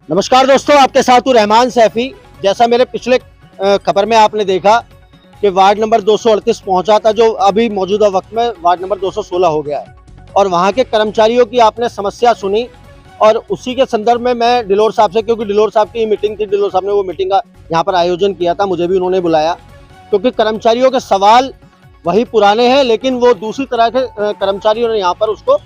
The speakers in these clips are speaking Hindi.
नमस्कार दोस्तों, आपके साथ हूँ रहमान सैफी। जैसा मेरे पिछले खबर में आपने देखा कि वार्ड नंबर 238 पहुंचा था, जो अभी मौजूदा वक्त में वार्ड नंबर 216 हो गया है, और वहां के कर्मचारियों की आपने समस्या सुनी। और उसी के संदर्भ में मैं डिलोर साहब से, क्योंकि डिलोर साहब की मीटिंग थी, डिलोर साहब ने वो मीटिंग का यहाँ पर आयोजन किया था, मुझे भी उन्होंने बुलाया, क्योंकि कर्मचारियों के सवाल वही पुराने हैं, लेकिन वो दूसरी तरह के कर्मचारियों ने यहाँ पर उसको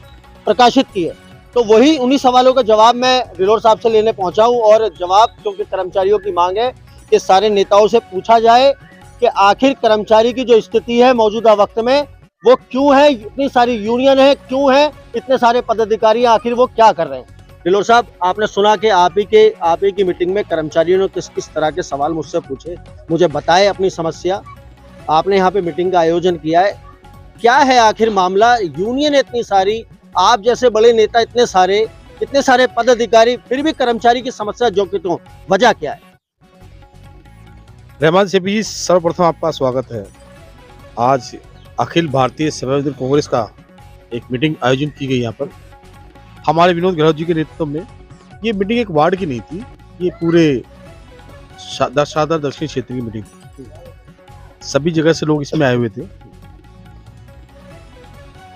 प्रकाशित किए। तो वही उन्हीं सवालों का जवाब मैं डिलोर साहब से लेने पहुंचा हूं। और जवाब, क्योंकि कर्मचारियों की मांग है कि सारे नेताओं से पूछा जाए कि आखिर कर्मचारी की जो स्थिति है मौजूदा वक्त में वो क्यों है, इतनी सारी यूनियन है क्यों है, इतने सारे पदाधिकारी आखिर वो क्या कर रहे हैं। डिलोर साहब, आपने सुना कि आप ही की मीटिंग में कर्मचारियों ने किस किस तरह के सवाल मुझसे पूछे, मुझे बताए अपनी समस्या। आपने यहाँ पे मीटिंग का आयोजन किया है, क्या है आखिर मामला? यूनियन इतनी सारी, आप जैसे बड़े नेता इतने सारे पदाधिकारी, फिर भी कर्मचारी की समस्या जो कि तो वजह क्या है? रहमान सेफी जी, सर्वप्रथम आपका स्वागत है। आज अखिल भारतीय सेवायोजन कांग्रेस का एक मीटिंग आयोजन की गई यहाँ पर हमारे विनोद गहलोत जी के नेतृत्व में। ये मीटिंग एक वार्ड की नहीं थी, ये पूरे शारदा दक्षिण क्षेत्र की मीटिंग थी। सभी जगह से लोग इसमें आए हुए थे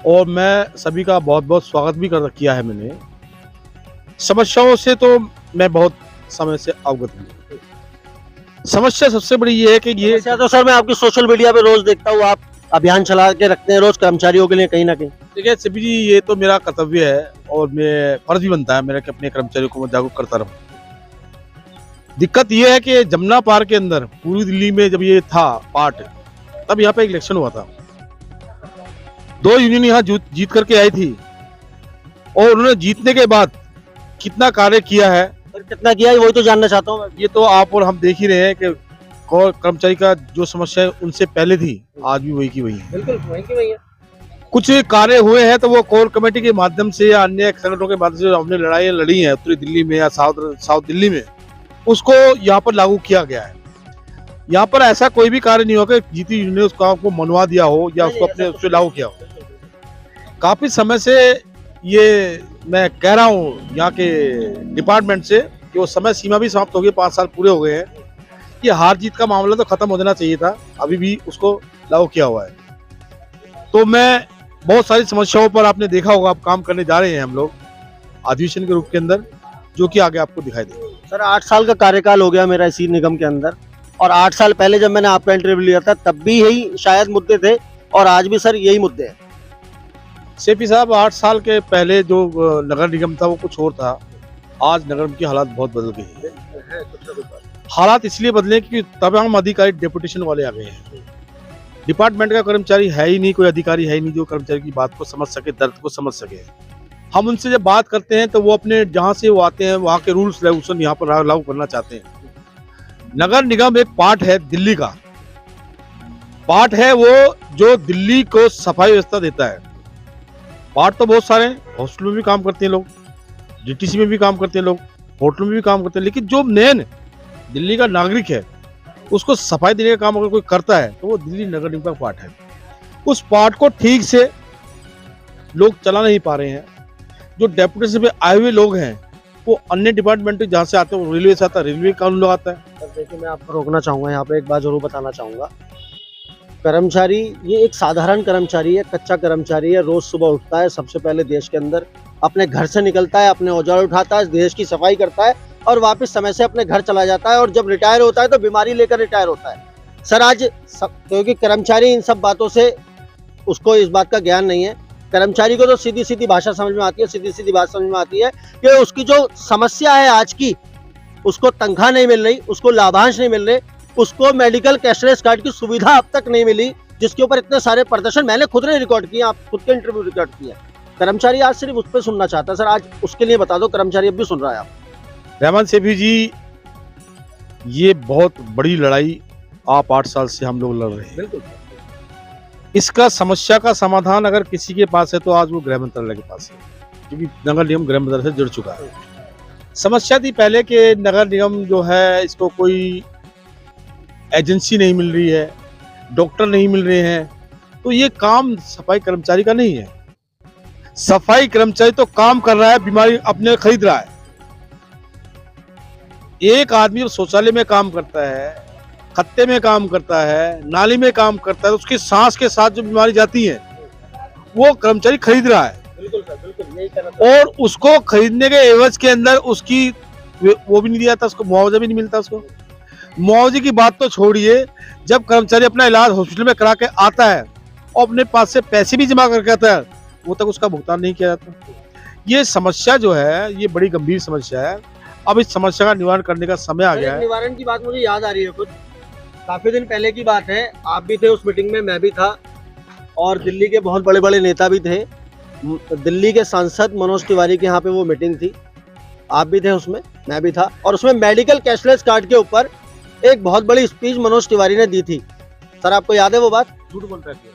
और मैं सभी का बहुत बहुत स्वागत भी किया है मैंने। समस्याओं से तो मैं बहुत समय से अवगत हूँ। समस्या सबसे बड़ी ये है कि ये तो सर, मैं आपकी सोशल मीडिया पे रोज देखता हूँ, आप अभियान चला के रखते हैं रोज कर्मचारियों के लिए कहीं ना कहीं। देखिए सेबी जी, ये तो मेरा कर्तव्य है और मैं फर्ज भी बनता है मेरा कि अपने कर्मचारियों को मैं जागरूक करता रहूं। दिक्कत ये है कि जमुना पार्क के अंदर पूर्वी दिल्ली में जब ये था पार्ट, तब यहाँ पे एक इलेक्शन हुआ था। 2 यूनियन यहाँ जीत करके आई थी और उन्होंने जीतने के बाद कितना कार्य किया है, कितना किया है वही तो जानना चाहता हूँ। ये तो आप और हम देख ही रहे हैं कि कर्मचारी का जो समस्या है उनसे पहले थी, आज भी वही की वही है। बिल्कुल वही की वही है। कुछ कार्य हुए हैं तो वो कोर कमेटी के माध्यम से या अन्य संगठनों के माध्यम से हमने लड़ाइयाँ लड़ी हैं उत्तरी दिल्ली में या साउथ दिल्ली में, उसको यहाँ पर लागू किया गया है। यहाँ पर ऐसा कोई भी कार्य नहीं होगा कि जीती यूनियन ने उसको आपको मनवा दिया हो या उसको अपने उससे लागू किया हो। काफी समय से ये मैं कह रहा हूँ यहाँ के डिपार्टमेंट से कि वो समय सीमा भी समाप्त हो गई, 5 साल पूरे हो गए हैं। ये हार जीत का मामला तो खत्म हो जाना चाहिए था, अभी भी उसको लागू किया हुआ है। तो मैं बहुत सारी समस्याओं पर, आपने देखा होगा, आप काम करने जा रहे हैं हम लोग अधिवेशन के रूप के अंदर, जो कि आगे आपको दिखाई देगा। सर, 8 साल का कार्यकाल हो गया मेरा इसी निगम के अंदर, और 8 साल पहले जब मैंने आपका इंटरव्यू लिया था तब भी यही शायद मुद्दे थे, और आज भी सर यही मुद्दे हैं। सेपी साहब, 8 साल के पहले जो नगर निगम था वो कुछ और था, आज नगर निगम की हालात बहुत बदल गई है। हालात इसलिए बदले कि तमाम अधिकारी डेपुटेशन वाले आ गए हैं। डिपार्टमेंट का कर्मचारी है ही नहीं, कोई अधिकारी है ही नहीं जो कर्मचारी की बात को समझ सके, दर्द को समझ सके। हम उनसे जब बात करते हैं तो वो अपने जहाँ से वो आते हैं वहाँ के रूल्स रेगुलेशन यहाँ पर लागू करना चाहते हैं। नगर निगम एक पार्ट है, दिल्ली का पार्ट है, वो जो दिल्ली को सफाई व्यवस्था देता है। पार्ट तो बहुत सारे हैं, हॉस्टल में भी काम करते हैं लोग, डीटीसी में भी काम करते हैं लोग, होटल में भी काम करते हैं, लेकिन जो मेन दिल्ली का नागरिक है उसको सफाई देने का काम अगर कोई करता है तो वो दिल्ली नगर निगम का पार्ट है। उस पार्ट को ठीक से लोग चला नहीं पा रहे हैं। जो डेपुटेशन पे आए हुए लोग हैं वो अन्य डिपार्टमेंट जहाँ से आते हैं, रेलवे से आता है, रेलवे कानून लगाता है। देखिए, मैं आपको रोकना चाहूंगा यहाँ पे, एक बात जरूर बताना चाहूंगा। कर्मचारी ये एक साधारण कर्मचारी है, कच्चा कर्मचारी है। रोज सुबह उठता है, सबसे पहले देश के अंदर अपने घर से निकलता है, अपने औजार उठाता है, देश की सफाई करता है और वापस समय से अपने घर चला जाता है। और जब रिटायर होता है तो बीमारी लेकर रिटायर होता है। सर, आज क्योंकि कर्मचारी इन सब बातों से, उसको इस बात का ज्ञान नहीं है। कर्मचारी को तो सीधी सीधी भाषा समझ में आती है, सीधी सीधी बात समझ में आती है कि उसकी जो समस्या है आज की, उसको तनख्वाह नहीं मिल रही, उसको लाभांश नहीं मिल रहे, उसको मेडिकल कैशलेस कार्ड की सुविधा अब तक नहीं मिली, जिसके ऊपर इतने सारे प्रदर्शन मैंने खुद ने रिकॉर्ड किए, आप खुद के इंटरव्यू रिकॉर्ड किया। कर्मचारी आज सिर्फ उस पर सुनना चाहता है। सर, आज उसके लिए बता दो, कर्मचारी अब भी सुन रहा है। आप रहमान सेफी जी, ये बहुत बड़ी लड़ाई आप 8 साल से हम लोग लड़ रहे हैं। बिल्कुल। इसका समस्या का समाधान अगर किसी के पास है तो आज वो गृह मंत्रालय के पास है, क्योंकि नगर निगम गृह मंत्रालय से जुड़ चुका है। समस्या थी पहले कि नगर निगम जो है, इसको कोई एजेंसी नहीं मिल रही है, डॉक्टर नहीं मिल रहे हैं, तो ये काम सफाई कर्मचारी का नहीं है। सफाई कर्मचारी तो काम कर रहा है, बीमारी अपने खरीद रहा है। एक आदमी जब शौचालय में काम करता है, खत्ते में काम करता है, नाली में काम करता है, तो उसकी सांस के साथ जो बीमारी जाती है वो कर्मचारी खरीद रहा है। बिल्कुल सर, बिल्कुल यही कहना और उसको खरीदने के एवज के अंदर उसकी वो भी नहीं दिया था, उसको मुआवजा भी नहीं मिलता। उसको मुआवजे की बात तो छोड़िए, जब कर्मचारी अपना इलाज हॉस्पिटल में करा के आता है और अपने पास से पैसे भी जमा करके आता है, वो तक उसका भुगतान नहीं किया जाता। ये समस्या जो है ये बड़ी गंभीर समस्या है। अब इस समस्या का निवारण करने का समय आ सर, गया एक है। निवारण की बात मुझे याद आ रही है कुछ। काफी दिन पहले की बात है, आप भी थे उस मीटिंग में, मैं भी था, और दिल्ली के बहुत बड़े बड़े नेता भी थे। दिल्ली के सांसद मनोज तिवारी के यहाँ पे वो मीटिंग थी, आप भी थे उसमें, मैं भी था, और उसमें मेडिकल कैशलेस कार्ड के ऊपर एक बहुत बड़ी स्पीच मनोज तिवारी ने दी थी। सर, आपको याद है वो बात? झूठ बोल रहे थे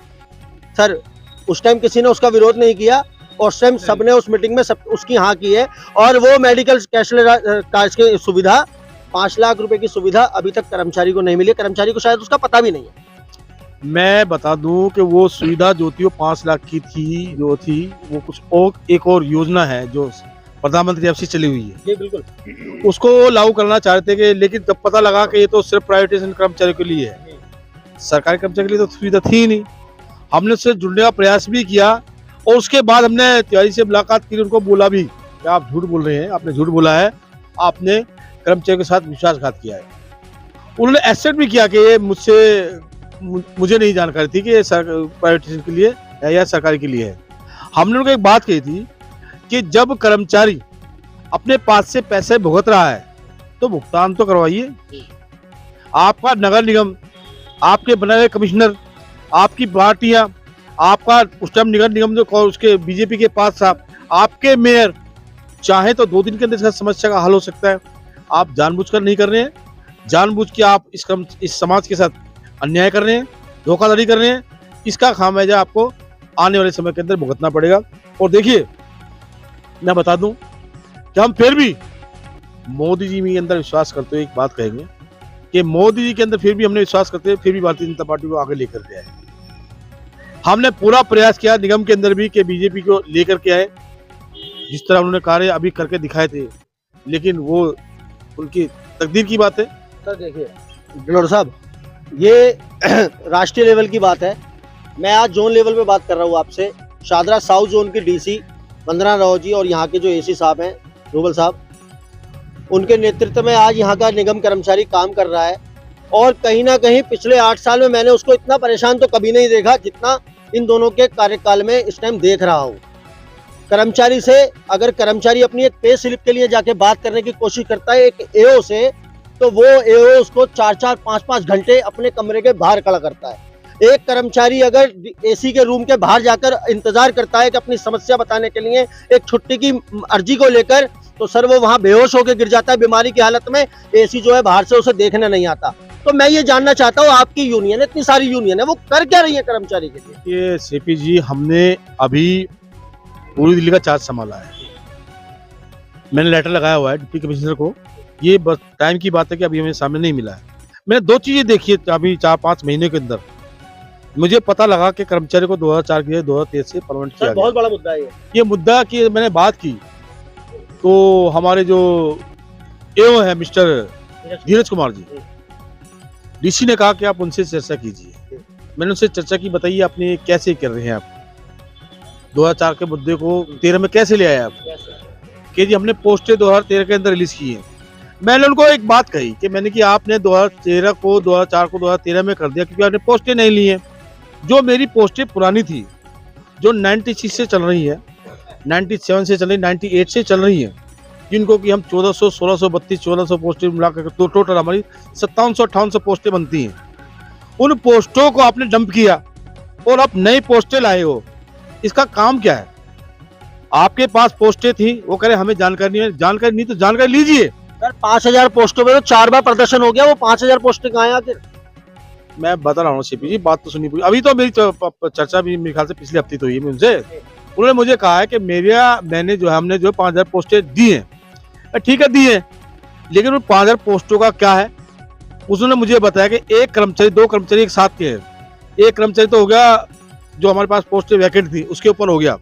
सर, उस टाइम किसी ने उसका विरोध नहीं किया, और उस टाइम सबने उस मीटिंग में सब उसकी हाँ की है। और वो मेडिकल कैशलेस कार्ड की सुविधा, 5 लाख रुपए की सुविधा अभी तक कर्मचारी को नहीं मिली। कर्मचारी को शायद उसका पता भी नहीं है। मैं बता दूं कि वो सुविधा जो थी वो 5 लाख की थी, जो थी वो कुछ और एक और योजना है जो प्रधानमंत्री अब से चली हुई है, जी बिल्कुल, उसको लागू करना चाहते थे। लेकिन तब पता लगा कि ये तो सिर्फ प्राइवेटाइजेशन कर्मचारियों के लिए है, सरकारी कर्मचारी के लिए तो सुविधा थी ही नहीं। हमने उससे जुड़ने का प्रयास भी किया, और उसके बाद हमने तिवारी से मुलाकात की, उनको बोला भी कि आप झूठ बोल रहे हैं, आपने झूठ बोला है, आपने कर्मचारियों के साथ विश्वासघात किया है। उन्होंने एक्सेप्ट भी किया कि ये मुझे नहीं जानकारी थी कि ये प्राइवेटाइजेशन के लिए है या सरकारी के लिए है। हमने उनको एक बात कही थी कि जब कर्मचारी अपने पास से पैसे भुगत रहा है तो भुगतान तो करवाइए। आपका नगर निगम, आपके बनाए हुए कमिश्नर, आपकी पार्टियां, आपका उस टाइम नगर निगम जो उसके बीजेपी के पास था, आपके मेयर चाहे तो 2 दिन के अंदर इसका समस्या का हल हो सकता है। आप जानबूझकर नहीं कर रहे हैं, जानबूझ के आप इस समाज के साथ अन्याय कर रहे हैं, धोखाधड़ी कर रहे हैं। इसका खामियाजा आपको आने वाले समय के अंदर भुगतना पड़ेगा। और देखिए, मैं बता दूं कि हम फिर भी मोदी जी के अंदर विश्वास करते हुए एक बात कहेंगे कि मोदी जी के अंदर फिर भी हमने विश्वास करते हुए फिर भी भारतीय जनता पार्टी को आगे लेकर के आए। हमने पूरा प्रयास किया निगम के अंदर भी कि बीजेपी को लेकर के आए, जिस तरह उन्होंने कार्य अभी करके दिखाए थे, लेकिन वो उनकी तकदीर की बात है। सर देखिए गलोर साहब, ये राष्ट्रीय लेवल की बात है। मैं आज जोन लेवल पे बात कर रहा हूँ आपसे। शादरा साउथ जोन की डीसी वंदना राव जी और यहाँ के जो एसी साहब हैं, रूबल साहब, उनके नेतृत्व में आज यहाँ का निगम कर्मचारी काम कर रहा है। और कहीं ना कहीं पिछले 8 साल में मैंने उसको इतना परेशान तो कभी नहीं देखा जितना इन दोनों के कार्यकाल में इस टाइम देख रहा हूँ। कर्मचारी से, अगर कर्मचारी अपनी एक पे स्लिप के लिए जाके बात करने की कोशिश करता है एक एओ से, तो वो एओ उसको 4-4, 5-5 घंटे अपने कमरे के बाहर खड़ा करता है। एक कर्मचारी अगर एसी के रूम के बाहर जाकर इंतजार करता है कि अपनी समस्या बताने के लिए एक छुट्टी की अर्जी को लेकर, तो सर वो वहां बेहोश होकर गिर जाता है बीमारी की हालत में। एसी जो है बाहर से उसे देखने नहीं आता। तो मैं ये जानना चाहता हूँ, आपकी यूनियन है, इतनी सारी यूनियन है, वो कर क्या रही है कर्मचारी के लिए? ये सीपी जी, हमने अभी पूरी दिल्ली का चार्ज संभाला है। मैंने लेटर लगाया हुआ है डिप्टी कमिश्नर को। ये बस टाइम की बात है कि अभी हमें सामने नहीं मिला है। मैंने 2 चीजें देखी है अभी 4-5 महीने के अंदर। मुझे पता लगा कि कर्मचारी को 2004 के 2013 से परमानेंट किया बहुत बड़ा मुद्दा है ये मुद्दा की मैंने बात की, तो हमारे जो एओ है मिस्टर धीरज कुमार जी, डीसी ने कहा कि आप उनसे चर्चा कीजिए। मैंने उनसे चर्चा की, बताइए आपने कैसे कर रहे हैं, आप 2004 के मुद्दे को 13 में कैसे ले आए आप? कि जी हमने पोस्टें 2013 के अंदर रिलीज की है। मैंने उनको एक बात कही कि मैंने कि आपने 2013 को 2004 को 2013 में कर दिया क्योंकि आपने पोस्टें नहीं ली हैं। जो मेरी पोस्टें पुरानी थी, जो 96 से चल रही है, 97 से चल रही, 98 से चल रही है, जिनको कि हम 1400, 1632, 1400 पोस्टें मिलाकर तो टोटल हमारी 5700-5800 पोस्टें बनती हैं। उन पोस्टों को आपने डंप किया और आप नई पोस्टें लाए हो। इसका काम क्या है? आपके पास पोस्टें थी, वो कह रहे हमें जानकारी नहीं है। जानकारी नहीं तो जानकारी लीजिए। सर 5000 पोस्टों में तो 4 बार प्रदर्शन हो गया, वो 5000 पोस्टें कहाँ हैं आखिर? मैं बता रहा हूँ सीपी जी, बात तो सुनी पूरी। अभी तो मेरी चर्चा भी मेरे ख्याल से पिछले हफ्ते तो हुई है उनसे। उन्होंने मुझे कहा है कि मैंने जो हमने जो 5000 पोस्टें दी हैं, ठीक है दी है, लेकिन उन 5000 पोस्टों का क्या है? उसने मुझे बताया कि एक कर्मचारी, 2 कर्मचारी एक साथ के हैं। एक कर्मचारी तो हो गया जो हमारे पास पोस्टें वैकेंट थी उसके ऊपर हो गया,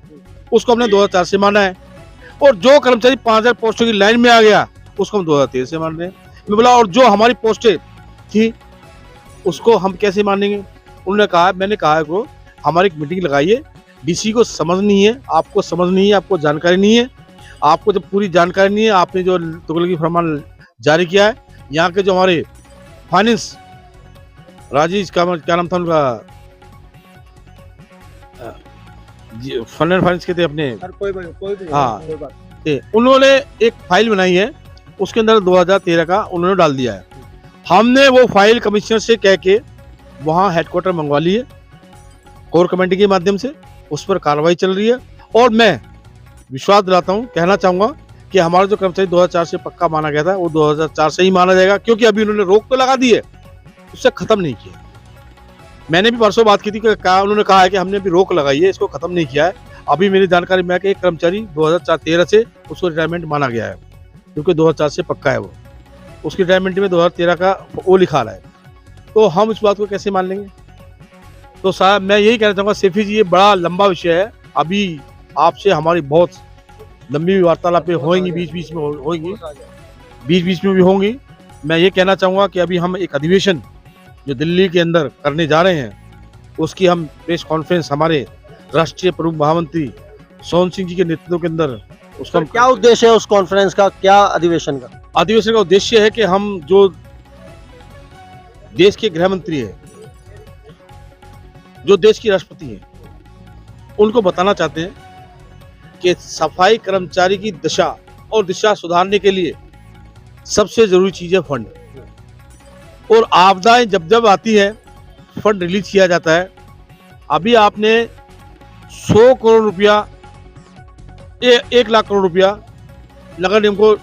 उसको हमने 2004 से माना है। और जो कर्मचारी 5000 पोस्टों की लाइन में आ गया उसको हम 2013 से मान रहे हैं। मैं बोला और जो हमारी पोस्टें थी उसको हम कैसे मानेंगे। उन्होंने कहा, मैंने कहा को हमारी एक मीटिंग लगाइए, डीसी को समझ नहीं है, आपको समझ नहीं है, आपको जानकारी नहीं है, आपको जब पूरी जानकारी नहीं है, आपने जो तुगलकी फरमान जारी किया है, यहाँ के जो हमारे फाइनेंस राजेश क्या नाम था उनका, फंड एंड फाइनेंस के थे अपने, हाँ, उन्होंने एक फाइल बनाई है, उसके अंदर 2013 का उन्होंने डाल दिया है। हमने वो फाइल कमिश्नर से कह के वहाँ हेडक्वार्टर मंगवा ली है, कोर कमेटी के माध्यम से उस पर कार्रवाई चल रही है। और मैं विश्वास दिलाता हूँ, कहना चाहूँगा कि हमारा जो कर्मचारी 2004 से पक्का माना गया था वो 2004 से ही माना जाएगा, क्योंकि अभी उन्होंने रोक तो लगा दी है, उससे खत्म नहीं किया। मैंने भी परसों बात की थी कि उन्होंने कहा है कि हमने भी रोक लगाई है, इसको खत्म नहीं किया है। अभी मेरी जानकारी में है कि एक कर्मचारी 2013 से उसको रिटायरमेंट माना गया है, क्योंकि 2004 से पक्का है वो, उसकी रिटायरमेंट में 2013 का वो लिखा रहा है, तो हम इस बात को कैसे मान लेंगे। तो साहब मैं यही कहना चाहूँगा सैफी जी, ये बड़ा लंबा विषय है, अभी आपसे हमारी बहुत लंबी वार्तालापें होंगी, बीच बीच में होंगी, बीच बीच में भी होंगी। मैं ये कहना चाहूँगा कि अभी हम एक अधिवेशन जो दिल्ली के अंदर करने जा रहे हैं, उसकी हम प्रेस कॉन्फ्रेंस हमारे राष्ट्रीय प्रमुख महामंत्री सोहन सिंह जी के नेतृत्व के अंदर उसका क्या उद्देश्य है उस कॉन्फ्रेंस का, क्या अधिवेशन का? अधिवेशन का उद्देश्य है कि हम जो देश के गृह मंत्री है, जो देश की राष्ट्रपति है, उनको बताना चाहते हैं कि सफाई कर्मचारी की दशा और दिशा सुधारने के लिए सबसे जरूरी चीज है फंड। और आपदाएं जब जब आती है फंड रिलीज किया जाता है। अभी आपने 100 करोड़ रुपया, 1 लाख करोड़ रुपया नगर निगम को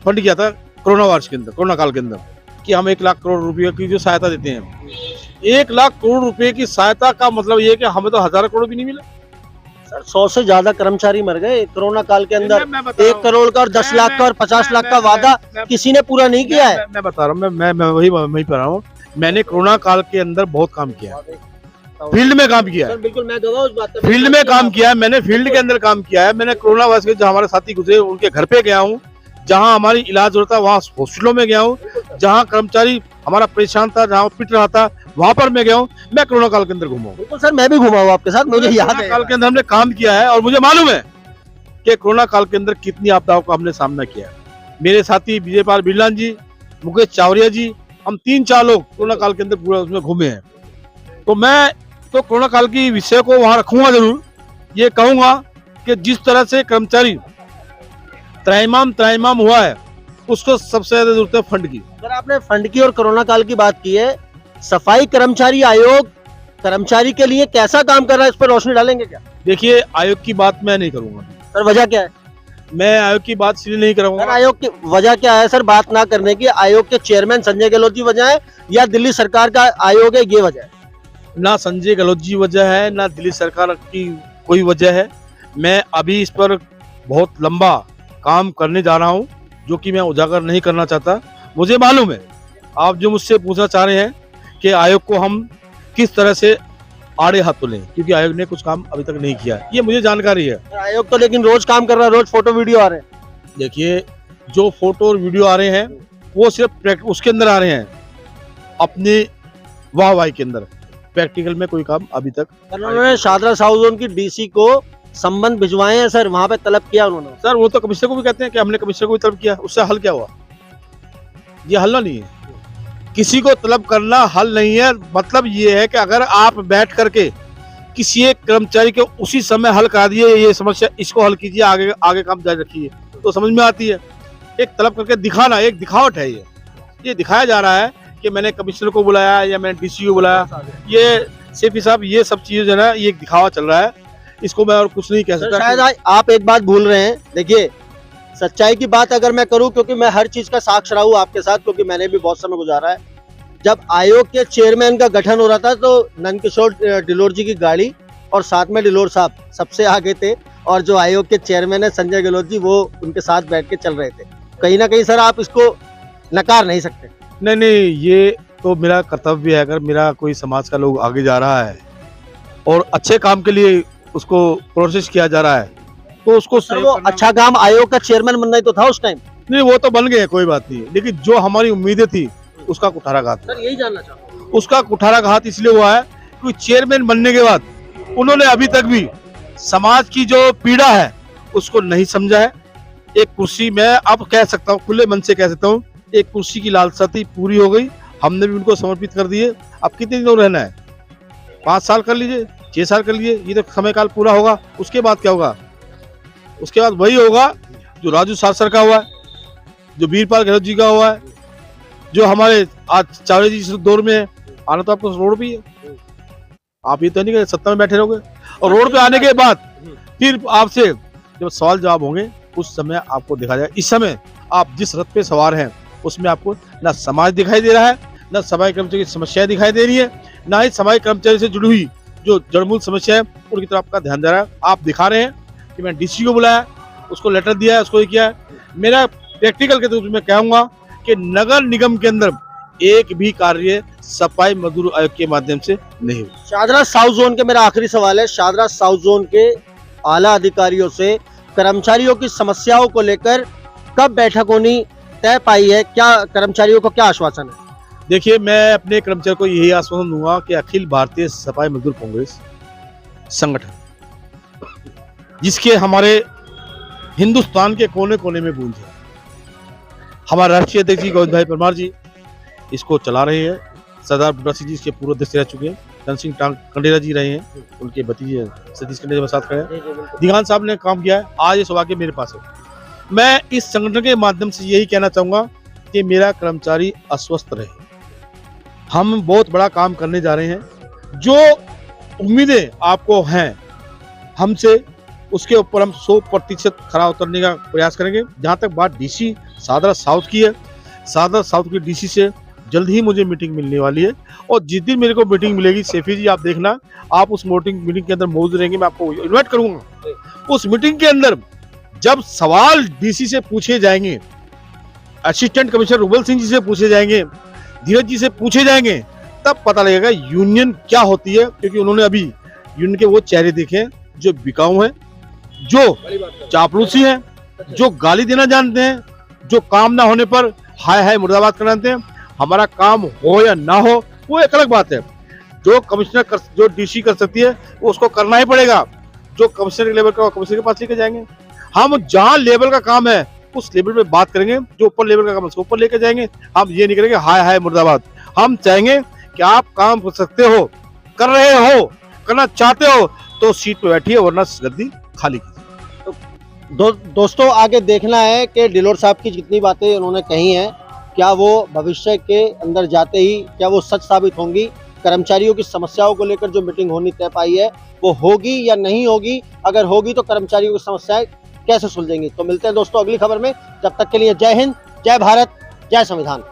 फंड किया था कोरोना वर्ष के अंदर, कोरोना काल के अंदर, कि हम 1 लाख करोड़ रुपये की जो सहायता देते हैं। 1 लाख करोड़ रुपए की सहायता का मतलब ये है कि हमें तो 1000 करोड़ भी नहीं मिला। सर 100 से ज्यादा कर्मचारी मर गए कोरोना काल के अंदर। 1 करोड़ का और 10 लाख का और 50 लाख का वादा किसी ने पूरा नहीं किया है। मैं बता रहा हूँ, मैं वही पढ़ रहा हूँ। मैंने कोरोना काल के अंदर बहुत काम किया है, फील्ड में काम किया है। बिल्कुल मैं गवाह उस बात का। फील्ड में काम किया है, मैंने फील्ड के अंदर काम किया है। मैंने कोरोना वायरस के जो हमारे साथी गुजरे उनके घर पे गया हूँ, जहाँ हमारी इलाज होता है वहाँ हॉस्पिटलों में गया हूँ, जहाँ कर्मचारी हमारा परेशान था, जहाँ पिट रहा था वहां पर मैं गया हूँ। मैं कोरोना काल के अंदर घूमा हूँ। बिल्कुल सर, मैं भी घूमा हूँ आपके साथ, मुझे याद है। काल के अंदर हमने काम किया है और मुझे मालूम है कि कोरोना काल के अंदर कितनी आपदाओं का हमने सामना किया है। मेरे साथी विजयपाल बिरलान जी, मुकेश चावरिया जी, हम 3-4 लोग कोरोना काल के अंदर पूरा उसमें घूमे हैं। तो मैं तो कोरोना काल की विषय को वहां रखूंगा जरूर। ये कहूंगा कि जिस तरह से कर्मचारी त्रैमाम हुआ है, उसको सबसे ज्यादा जरूरत है फंड की। सर आपने फंड की और कोरोना काल की बात की है, सफाई कर्मचारी आयोग कर्मचारी के लिए कैसा काम कर रहा है, इस पर रोशनी डालेंगे क्या? देखिए, आयोग की बात मैं नहीं करूंगा। सर वजह क्या है? मैं आयोग की बात इसलिए नहीं करूंगा। सर आयोग की वजह क्या है सर बात ना करने की? आयोग के चेयरमैन संजय गहलोत जी वजह है या दिल्ली सरकार का आयोग है, ये वजह है? ना संजय गहलोत जी वजह है, ना दिल्ली सरकार की कोई वजह है। मैं अभी इस पर बहुत लंबा काम करने जा रहा हूं, जो कि मैं उजागर नहीं करना चाहता। मुझे मालूम है आप जो मुझसे पूछना चाह रहे हैं कि आयोग को हम किस तरह से आड़े हाथों लें, क्योंकि आयोग ने कुछ काम अभी तक नहीं किया, ये मुझे जानकारी है। आयोग तो लेकिन रोज काम कर रहा है, रोज फोटो वीडियो आ रहे हैं। देखिए, जो फोटो और वीडियो आ रहे हैं वो सिर्फ उसके अंदर आ रहे हैं, अपने वाहवाही के अंदर। प्रैक्टिकल में कोई काम अभी तक। उन्होंने शादरा साउथ जोन की डीसी को संबंध भिजवाए हैं सर, वहां पे तलब किया उन्होंने। सर वो तो कमिश्नर को भी कहते हैं कि हमने कमिश्नर को भी तलब किया, उससे हल क्या हुआ? ये हल नहीं है, किसी को तलब करना हल नहीं है। मतलब ये है कि अगर आप बैठ करके किसी एक कर्मचारी को उसी समय हल करा दिए, ये समस्या इसको हल कीजिए, आगे काम जारी रखिए, तो समझ में आती है। एक तलब करके दिखाना एक दिखावट है। ये दिखाया जा रहा है कि मैंने कमिश्नर को बुलाया या मैंने डीसी को बुलाया। ये सैफी साहब, ये सब चीजें जो है ना, ये एक दिखावा चल रहा है, इसको मैं और कुछ नहीं कह सकता। शायद आप एक बात भूल रहे हैं। देखिए, सच्चाई की बात अगर मैं करूं, क्योंकि मैं हर चीज का साक्ष रहा हूं आपके साथ, क्योंकि मैंने भी बहुत समय गुजारा है। जब आयोग के चेयरमैन का गठन हो रहा था तो नंदकिशोर डिलोर जी की गाड़ी और साथ में डिलोर साहब सबसे आगे थे, और जो आयोग के चेयरमैन है संजय गहलोत जी, वो उनके साथ बैठ के चल रहे थे। कहीं ना कहीं सर आप इसको नकार नहीं सकते। नहीं, ये तो मेरा कर्तव्य है। अगर मेरा कोई समाज का लोग आगे जा रहा है और अच्छे काम के लिए उसको प्रोसेस किया जा रहा है, तो उसको सर वो अच्छा काम आयोग का चेयरमैन बनना ही तो था उस टाइम। नहीं वो तो बन गए कोई बात नहीं, लेकिन जो हमारी उम्मीदें थी उसका कुठाराघात हुआ। सर यही जानना चाहता हूँ। उसका कुठाराघात इसलिए हुआ है कि चेयरमैन बनने के बाद उन्होंने अभी तक भी समाज की जो पीड़ा है उसको नहीं समझा है। एक कुर्सी, मैं अब कह सकता हूँ, खुले मन से कह सकता हूँ, एक कुर्सी की लालसा थी, पूरी हो गई, हमने भी उनको समर्पित कर दिए। अब कितने दिन और रहना है? 5 साल कर लीजिए, 6 साल कर लीजिए, ये तो समय काल पूरा होगा। उसके बाद क्या होगा? उसके बाद वही होगा जो राजू सासर का हुआ है, जो वीरपाल गहलोत जी का हुआ है, जो हमारे आज चावड़े जी इस दौर में है। आना तो आपको रोड पे ही है, आप ये तो नहीं कि सत्ता में बैठे रहोगे। और रोड पे आने के बाद फिर आपसे जब सवाल जवाब होंगे उस समय आपको देखा जाएगा। इस समय आप जिस रथ पे सवार हैं उसमें आपको ना समाज दिखाई दे रहा है, ना सफाई कर्मचारी की समस्याएं दिखाई दे रही है, ना ही सफाई कर्मचारी से जुड़ी हुई जो जड़मूल समस्या है उनकी तरफ आपका ध्यान जा रहा है। आप दिखा रहे हैं कि मैं डीसी को बुलाया, उसको लेटर दिया है, उसको ये किया है। मेरा प्रैक्टिकल के तौर पर मैं कहूंगा कि नगर निगम के अंदर एक भी कार्य सफाई मजदूर आयोग के माध्यम से नहीं हुआ। शाहदरा साउथ जोन के, मेरा आखिरी सवाल है, शाहदरा साउथ जोन के आला अधिकारियों से कर्मचारियों की समस्याओं को लेकर कब बैठक होनी तय पाई है? क्या कर्मचारियों को क्या आश्वासन है? देखिए, मैं अपने कर्मचारियों को यही आश्वासन दूंगा कि अखिल भारतीय सफाई मजदूर कांग्रेस संगठन, जिसके हमारे हिंदुस्तान के कोने कोने में गूंज है, हमारे राष्ट्रीय अध्यक्ष जी गोविंद भाई परमार जी इसको चला रहे हैं। सरदार बुड्ढा सिंह जी इसके पूर्व अध्यक्ष रह चुके हैं। धन सिंह कंडेरा जी रहे हैं, उनके भतीजे सतीश कंडेरा साथ खड़े हैं। दिगान साहब ने काम किया है। आज ये सौभाग्य मेरे पास है। मैं इस संगठन के माध्यम से यही कहना चाहूंगा कि मेरा कर्मचारी अस्वस्थ रहे। हम बहुत बड़ा काम करने जा रहे हैं। जो उम्मीदें आपको हैं हमसे, उसके ऊपर हम 100% खरा उतरने का प्रयास करेंगे। जहां तक बात डीसी शाहदरा साउथ की है, शाहदरा साउथ के डीसी से जल्द ही मुझे मीटिंग मिलने वाली है। और जिस दिन मेरे को मीटिंग मिलेगी, सैफी जी आप देखना, आप उस मीटिंग के अंदर मौजूद रहेंगे। मैं आपको इन्वाइट करूंगा। उस मीटिंग के अंदर जब सवाल डीसी से पूछे जाएंगे, assistant commissioner rouble Singh ji से पूछे जाएंगे, धीरज जी से पूछे जाएंगे, तब पता लगेगा यूनियन क्या होती है। क्योंकि उन्होंने अभी यूनियन के वो चेहरे देखे हैं जो बिकाऊ हैं, जो चापलूसी हैं, जो गाली देना जानते हैं, जो काम ना होने पर हाय हाय मुर्दाबाद करना जानते हैं। हमारा काम हो या ना हो वो एक अलग बात है। जो कमिश्नर जो डीसी कर सकती है वो उसको करना ही पड़ेगा। जो कमिश्नर के लेवल का कमिश्नर के पास लेके जाएंगे। हम जहां लेवल का काम है उस लेवल पे बात करेंगे, जो ऊपर लेवल का काम है उसको ऊपर लेके जाएंगे। हम ये नहीं करेंगे हाय हाय मुर्दाबाद। हम चाहेंगे कि आप काम कर सकते हो, कर रहे हो, करना चाहते हो तो सीट पे बैठिए, वरना गद्दी खाली कीजिए। दोस्तों आगे देखना है कि डिलोर साहब की जितनी बातें उन्होंने कही हैं, क्या वो भविष्य के अंदर जाते ही क्या वो सच साबित होंगी? कर्मचारियों की समस्याओं को लेकर जो मीटिंग होनी तय पाई है वो होगी या नहीं होगी? अगर होगी तो कर्मचारियों की समस्याएं कैसे सुलझेंगी? तो मिलते हैं दोस्तों अगली खबर में। जब तक के लिए जय हिंद, जय भारत, जय संविधान।